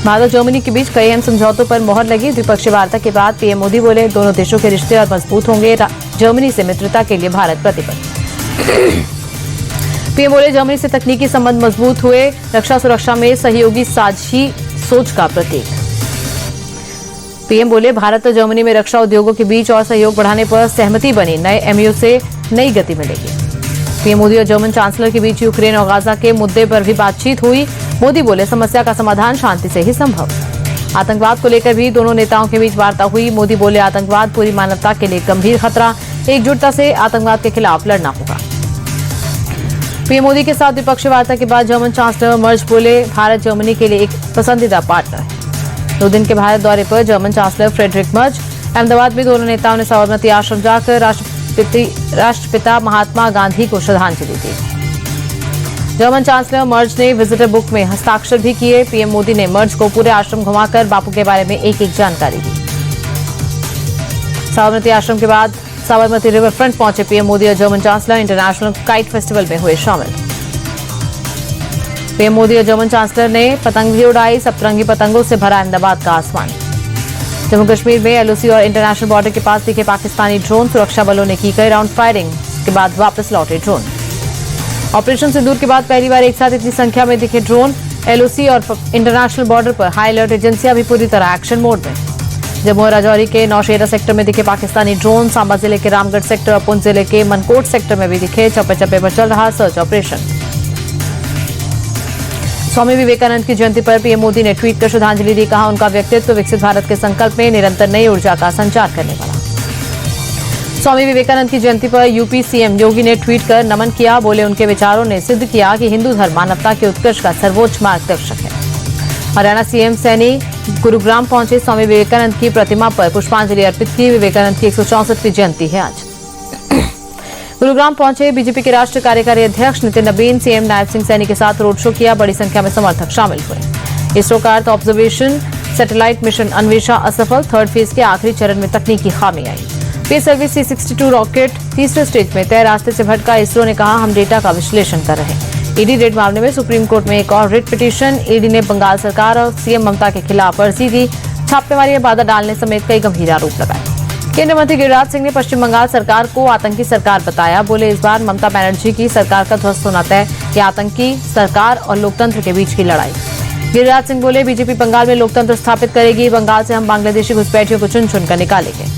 भारत और जर्मनी के बीच कई अहम समझौतों पर मोहर लगी। द्विपक्षीय वार्ता के बाद पीएम मोदी बोले, दोनों देशों के रिश्ते और मजबूत होंगे। जर्मनी से मित्रता के लिए भारत प्रतिबद्ध। पीएम बोले, जर्मनी से तकनीकी संबंध मजबूत हुए। रक्षा सुरक्षा में सहयोगी साझी सोच का प्रतीक। पीएम बोले, भारत और जर्मनी में रक्षा उद्योगों के बीच और सहयोग बढ़ाने पर सहमति बनी। नए एमओयू से नई गति मिलेगी। पीएम मोदी और जर्मन चांसलर के बीच यूक्रेन और गाजा के मुद्दे पर भी बातचीत हुई। मोदी बोले, समस्या का समाधान शांति से ही संभव। आतंकवाद को लेकर भी दोनों नेताओं के बीच वार्ता हुई। मोदी बोले, आतंकवाद पूरी मानवता के लिए गंभीर खतरा, एकजुटता से आतंकवाद के खिलाफ लड़ना होगा। पीएम मोदी के साथ द्विपक्षीय वार्ता के बाद जर्मन चांसलर मर्ज बोले, भारत जर्मनी के लिए एक पसंदीदा पार्टनर है। 2 दिन के भारत दौरे पर German chancellor Friedrich Merz Ahmedabad में दोनों नेताओं ने साबरमती आश्रम जाकर राष्ट्रपिता महात्मा गांधी को श्रद्धांजलि दी। जर्मन चांसलर मर्ज ने विजिटर बुक में हस्ताक्षर भी किए। पीएम मोदी ने मर्ज को पूरे आश्रम घुमाकर बापू के बारे में एक एक जानकारी दी। साबरमती आश्रम के बाद साबरमती रिवर फ्रंट पहुंचे पीएम मोदी और German chancellor international kite festival में हुए शामिल। पीएम मोदी और जर्मन चांसलर ने पतंग भी उड़ाई। सतरंगी पतंगों से भरा अहमदाबाद का आसमान। जम्मू कश्मीर में एलओसी और इंटरनेशनल बॉर्डर के पास दिखे पाकिस्तानी ड्रोन। सुरक्षा बलों ने की कई राउंड फायरिंग के बाद वापस लौटे ड्रोन। ऑपरेशन सिंदूर के बाद पहली बार एक साथ इतनी संख्या में दिखे ड्रोन। एलओसी और इंटरनेशनल बॉर्डर पर हाई अलर्ट एजेंसियां भी पूरी तरह एक्शन मोड में। जम्मू और राजौरी के नौशेरा सेक्टर में दिखे पाकिस्तानी ड्रोन। सांबा जिले के रामगढ़ सेक्टर और पुंछ जिले के मनकोट सेक्टर में भी दिखे। चप्पे चप्पे पर चल रहा सर्च ऑपरेशन। स्वामी विवेकानंद की जयंती पर पीएम मोदी ने ट्वीट कर श्रद्धांजलि दी। कहा, उनका व्यक्तित्व विकसित भारत के संकल्प में निरंतर नई ऊर्जा का संचार करने वाला। स्वामी विवेकानंद की जयंती पर यूपी सीएम योगी ने ट्वीट कर नमन किया। बोले, उनके विचारों ने सिद्ध किया कि हिंदू धर्म मानवता के उत्कर्ष का सर्वोच्च मार्गदर्शक है। हरियाणा सीएम सैनी गुरुग्राम पहुंचे। स्वामी विवेकानंद की प्रतिमा पर पुष्पांजलि अर्पित की। विवेकानंद की 164वीं जयंती है आज। गुरुग्राम पहुंचे बीजेपी के राष्ट्रीय कार्यकारी अध्यक्ष नितिन नबीन। सीएम नायब सिंह सैनी के साथ रोड शो किया। बड़ी संख्या में समर्थक शामिल हुए। इसरो का earth observation satellite mission Anvesha असफल। 3rd फेज के आखिरी चरण में तकनीकी खामी आई। स्पेस सर्विस C-62 रॉकेट तीसरे स्टेज में तय रास्ते से भटका। इसरो ने कहा, हम डेटा का विश्लेषण कर रहे हैं। ईडी रेड मामले में सुप्रीम कोर्ट में एक और रिट पिटीशन। ईडी ने बंगाल सरकार और सीएम ममता के खिलाफ अर्जी दी। छापेमारी में बाधा डालने समेत कई गंभीर आरोप लगाए। केंद्रीय मंत्री गिरिराज सिंह ने पश्चिम बंगाल सरकार को आतंकी सरकार बताया। बोले, इस बार ममता बनर्जी की सरकार का ध्वस्त होना तय। यह आतंकी सरकार और लोकतंत्र के बीच की लड़ाई। गिरिराज सिंह बोले, बीजेपी बंगाल में लोकतंत्र स्थापित करेगी। बंगाल से हम बांग्लादेशी घुसपैठियों को चुन चुनकर निकालेंगे।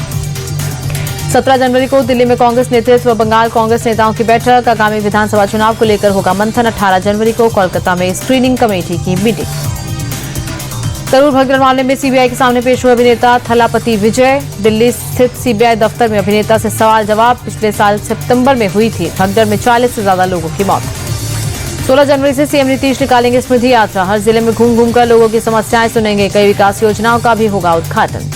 17 जनवरी को दिल्ली में कांग्रेस नेतृत्व व बंगाल कांग्रेस नेताओं की बैठक। आगामी विधानसभा चुनाव को लेकर होगा मंथन। 18 जनवरी को कोलकाता में स्क्रीनिंग कमेटी की मीटिंग। करूर भगदड़ मामले में सीबीआई के सामने पेश हुए अभिनेता थलापति विजय। दिल्ली स्थित सीबीआई दफ्तर में अभिनेता से सवाल जवाब। पिछले साल सितंबर में हुई थी भगदड़ में 40 से ज्यादा लोगों की मौत। 16 जनवरी से सीएम नीतीश निकालेंगे स्मृति यात्रा। हर जिले में घूम घूमकर लोगों की समस्याएं सुनेंगे। कई विकास योजनाओं का भी होगा उद्घाटन।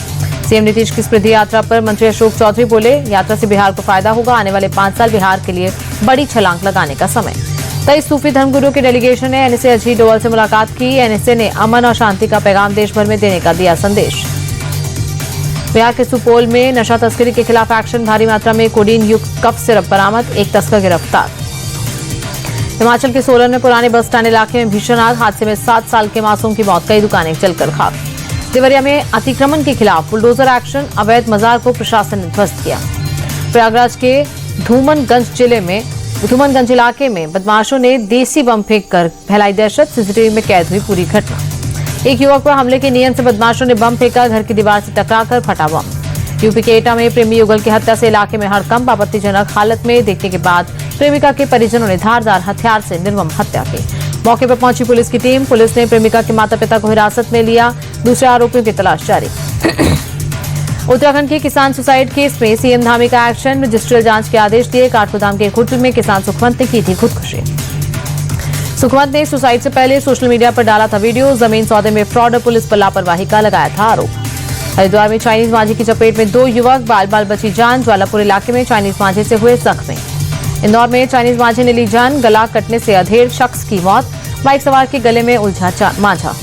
सीएम नीतीश की स्मृति यात्रा पर मंत्री अशोक चौधरी बोले, यात्रा से बिहार को फायदा होगा। आने वाले 5 साल बिहार के लिए बड़ी छलांग लगाने का समय। 23 सूफी धर्मगुरुओं की डेलीगेशन ने एनएसए अजीत डोवाल से मुलाकात की। एनएसए ने अमन और शांति का पैगाम देश भर में देने का दिया संदेश। बिहार के सुपौल में नशा तस्करी के खिलाफ एक्शन। भारी मात्रा में कोडीन युक्त कफ सिरप बरामद। एक तस्कर गिरफ्तार। हिमाचल के सोलन में पुराने बस स्टैंड इलाके में भीषण आग। हादसे में 7 साल के मासूम की मौत। कई दुकानें जलकर खाक। देवरिया में अतिक्रमण के खिलाफ बुलडोजर एक्शन। अवैध मजार को प्रशासन ने ध्वस्त किया। प्रयागराज के धूमनगंज इलाके में बदमाशों ने देसी बम फेंककर फैलाई दहशत। सीसीटीवी में कैद हुई पूरी घटना। एक युवक पर हमले के नियम से बदमाशों ने बम फेंका। घर की दीवार से टकराकर फटा बम। यूपी के एटा में प्रेमी युगल की हत्या से इलाके में हड़कंप। आपत्तिजनक हालत में देखने के बाद प्रेमिका के परिजनों ने धारदार हथियार से निर्मम हत्या की। मौके पर पहुंची पुलिस की टीम। पुलिस ने प्रेमिका के माता पिता को हिरासत में लिया। दूसरे आरोपियों की तलाश जारी। उत्तराखंड के किसान सुसाइड केस में सीएम धामी का एक्शन। रजिस्ट्रियल जांच के आदेश दिए। काठगोदाम के खुर्द में किसान सुखवंत ने की थी खुदकुशी। सुखवंत ने सुसाइड से पहले सोशल मीडिया पर डाला था वीडियो। जमीन सौदे में फ्रॉड और पुलिस पर लापरवाही का लगाया था आरोप। हरिद्वार में चाइनीज मांझे की चपेट में 2 युवक। बाल बाल बची जान। ज्वालापुर इलाके में चाइनीज मांझे से हुए जख्मी। इंदौर में चाइनीज मांझे ने ली जान। गला कटने से अधेड़ शख्स की मौत। बाइक सवार के गले में उलझा मांझा।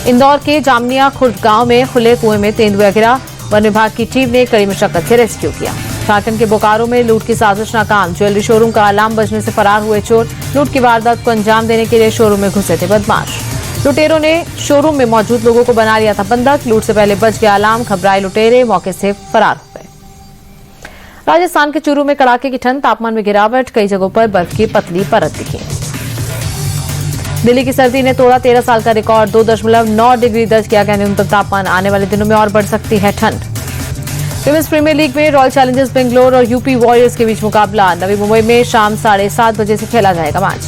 इंदौर के जामनिया खुर्द गांव में खुले कुएं में तेंदुआ गिरा। वन विभाग की टीम ने कड़ी मशक्कत से रेस्क्यू किया। झारखंड के बोकारो में लूट की साजिश नाकाम। ज्वेलरी शोरूम का अलार्म बजने से फरार हुए चोर। लूट की वारदात को अंजाम देने के लिए शोरूम में घुसे थे बदमाश। लुटेरों ने शोरूम में मौजूद लोगों को बना लिया था बंधक। लूट से पहले बज गया अलार्म, घबराए लुटेरे मौके से फरार हो गए। राजस्थान के चूरू में कड़ाके की ठंड, तापमान में गिरावट, कई जगहों पर बर्फ की पतली परत दिखी। दिल्ली की सर्दी ने तोड़ा 13 साल का रिकॉर्ड, 2.9 डिग्री दर्ज किया गया न्यूनतम तापमान। आने वाले दिनों में और बढ़ सकती है ठंड। विमेंस प्रीमियर लीग में रॉयल चैलेंजर्स बेंगलोर और यूपी वॉरियर्स के बीच मुकाबला। नवी मुंबई में शाम 7:30 बजे से खेला जाएगा मैच।